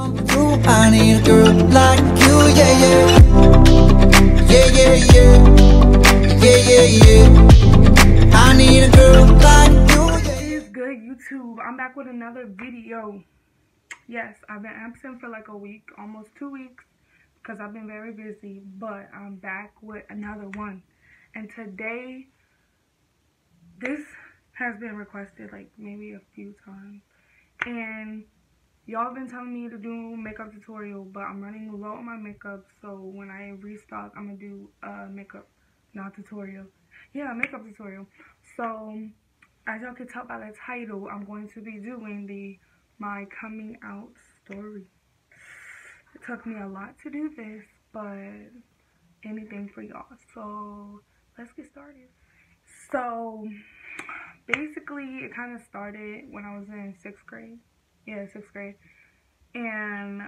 I need a girl like you, yeah, yeah. Yeah, yeah, yeah. Yeah, yeah, yeah. I need a girl like you, yeah. What is good, YouTube? I'm back with another video. Yes, I've been absent for like a week, almost 2 weeks, because I've been very busy, but I'm back with another one. And today, this has been requested like maybe a few times. And y'all been telling me to do makeup tutorial, but I'm running low on my makeup, so when I restock, I'm gonna do a makeup, not tutorial. Yeah, makeup tutorial. So, as y'all can tell by the title, I'm going to be doing my coming out story. It took me a lot to do this, but anything for y'all. So, let's get started. So, basically, it kind of started when I was in 6th grade. Yeah, 6th grade. And,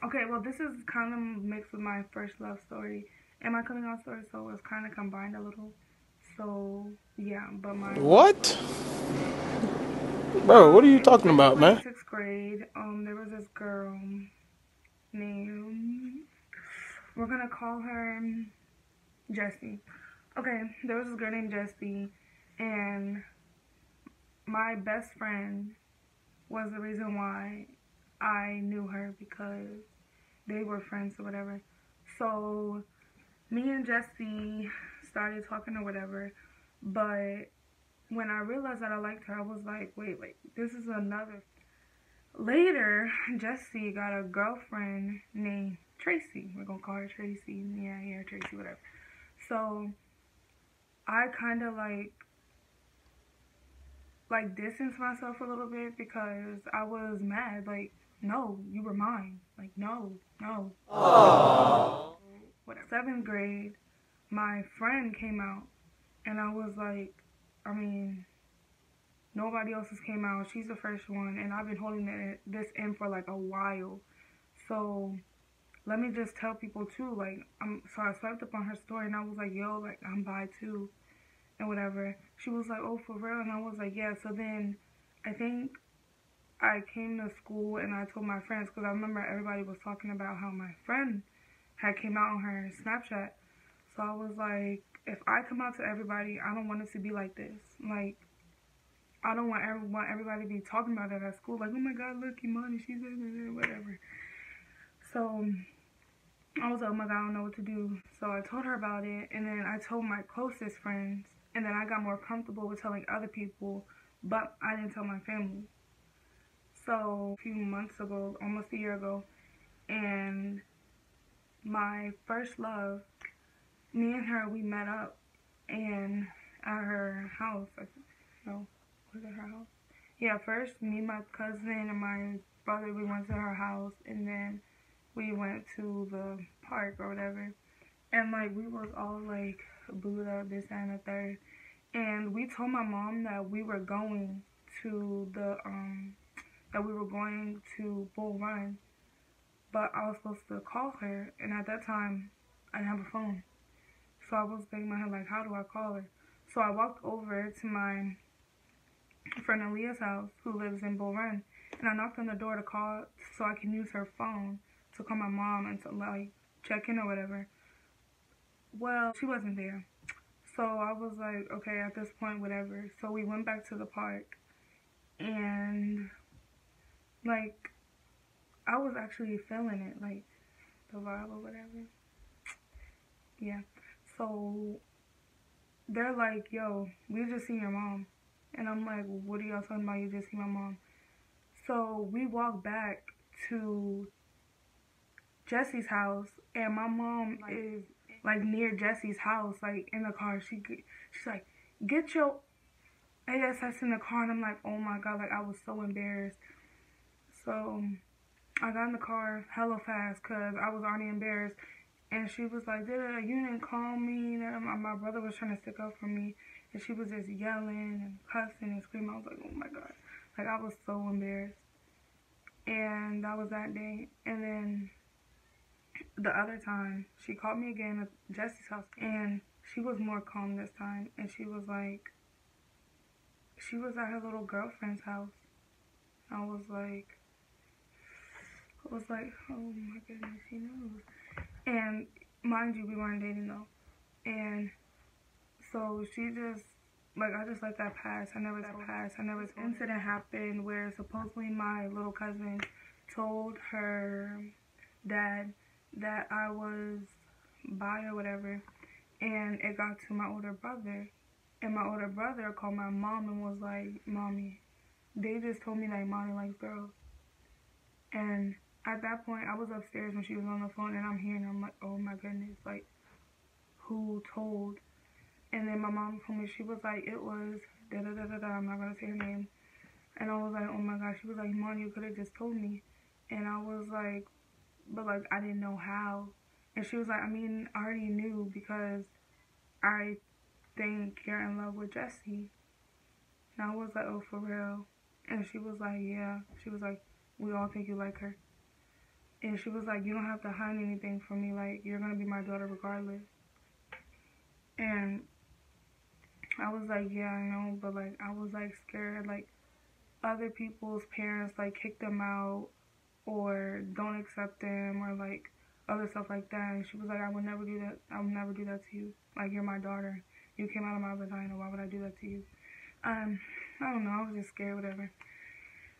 okay, well, this is kind of mixed with my first love story and my coming out story, so it's kind of combined a little. So, yeah, but my... What? Bro, what are you talking about, man? In 6th grade, there was this girl named... We're gonna call her Jessie. Okay, there was this girl named Jessie, and my best friend was the reason why I knew her, because they were friends or whatever. So me and Jessie started talking or whatever, but when I realized that I liked her, I was like, wait, this is another. Later, Jessie got a girlfriend named Tracy. We're gonna call her Tracy. Yeah, Tracy, whatever. So I kind of like distanced myself a little bit because I was mad. Like, no, you were mine. Like, no. Aww. Whatever. 7th grade, my friend came out, and I was like, I mean, nobody else's came out. She's the first one, and I've been holding this in for like a while. So let me just tell people too. Like, so I swiped up on her story, and I was like, yo, like, I'm bi too, and whatever. She was like, oh, for real? And I was like, yeah. So then I think I came to school and I told my friends, because I remember everybody was talking about how my friend had came out on her Snapchat. So I was like, if I come out to everybody, I don't want it to be like this. Like, I don't want everybody to be talking about it at school. Like, oh my God, look, Imani, she's whatever. So I was like, oh my God, I don't know what to do. So I told her about it, and then I told my closest friends, and then I got more comfortable with telling other people, but I didn't tell my family. So a few months ago, almost a year ago, and my first love, me and her, we met up and at her house. No, was it her house? Yeah, first me, my cousin, and my brother, we went to her house, and then we went to the park or whatever. And like, we was all like booed up, this, that, and the third. And we told my mom that we were going to Bull Run, but I was supposed to call her, and at that time I didn't have a phone. So I was thinking in my head, like, how do I call her? So I walked over to my friend Aaliyah's house, who lives in Bull Run, and I knocked on the door to call, so I can use her phone to call my mom and to like check in or whatever. Well, she wasn't there. So I was like, okay, at this point, whatever. So we went back to the park, and like, I was actually feeling it, like the vibe or whatever. Yeah. So they're like, yo, we just seen your mom. And I'm like, what are y'all talking about? You just seen my mom. So we walked back to Jessie's house, and my mom is like near Jessie's house, like in the car. She's like, get your ASS in the car. And I'm like, oh my God, like, I was so embarrassed. So I got in the car hella fast because I was already embarrassed. And she was like, you didn't call me. And my brother was trying to stick up for me. And she was just yelling and cussing and screaming. I was like, oh my God. Like, I was so embarrassed. And that was that day. And then the other time, she called me again at Jessie's house. And she was more calm this time. And she was like, she was at her little girlfriend's house. I was like, oh my goodness, he knows. And mind you, we weren't dating though. And so she just, like, I just let that pass. I never This incident happened where supposedly my little cousin told her dad that I was bi or whatever, and it got to my older brother. And my older brother called my mom and was like, Mommy, they just told me that Imani likes girls. And at that point, I was upstairs when she was on the phone, and I'm hearing, I'm like, oh my goodness, like, who told? And then my mom told me, she was like, it was da-da-da-da-da, I'm not going to say her name. And I was like, oh my gosh. She was like, Imani, you could have just told me. And I was like, but like, I didn't know how. And she was like, I mean, I already knew because I think you're in love with Jessie. And I was like, oh, for real? And she was like, yeah. She was like, we all think you like her. And she was like, you don't have to hide anything from me. Like, you're going to be my daughter regardless. And I was like, yeah, I know. But, like, I was, like, scared. Like, other people's parents, like, kick them out or don't accept them or, like, other stuff like that. And she was like, I would never do that. I would never do that to you. Like, you're my daughter. You came out of my vagina. Why would I do that to you? I don't know. I was just scared, whatever.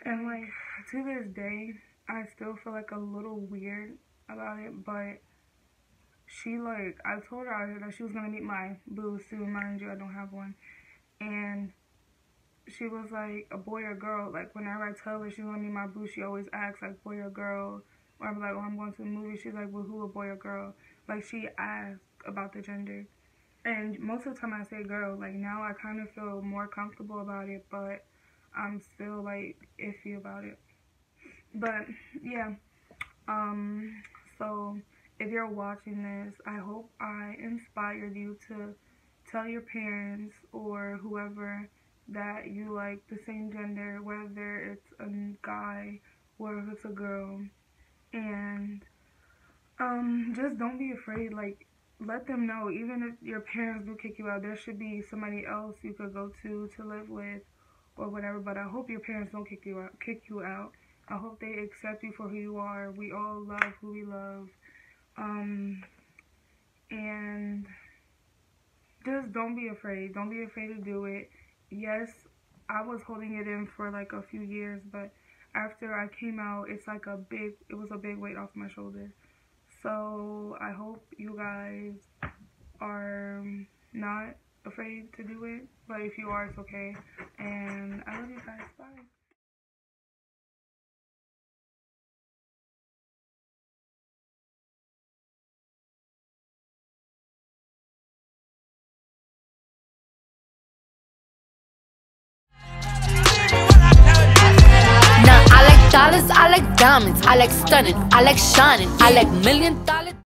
And, like, to this day, I still feel, like, a little weird about it. But she, like, I told her that she was going to meet my boo soon. Mind you, I don't have one. And she was like, a boy or girl. Like, whenever I tell her she's going to meet my boo, she always asks, like, boy or girl. Or I'm like, oh, I'm going to the movie. She's like, well, who, a boy or girl? Like, she asked about the gender. And most of the time I say girl. Like, now I kind of feel more comfortable about it, but I'm still, like, iffy about it. But, yeah. So, if you're watching this, I hope I inspired you to tell your parents or whoever that you like the same gender, whether it's a guy or if it's a girl. And just don't be afraid. Like, let them know, even if your parents do kick you out, there should be somebody else you could go to live with or whatever. But I hope your parents don't kick you out. I hope they accept you for who you are. We all love who we love. And just don't be afraid. Don't be afraid to do it. Yes, I was holding it in for like a few years, but after I came out, it was a big weight off my shoulders. So I hope you guys are not afraid to do it, but if you are, it's okay. And I love you guys. Bye. Now I like dollars, I like diamonds, I like stunning, I like shining, I like $1 million.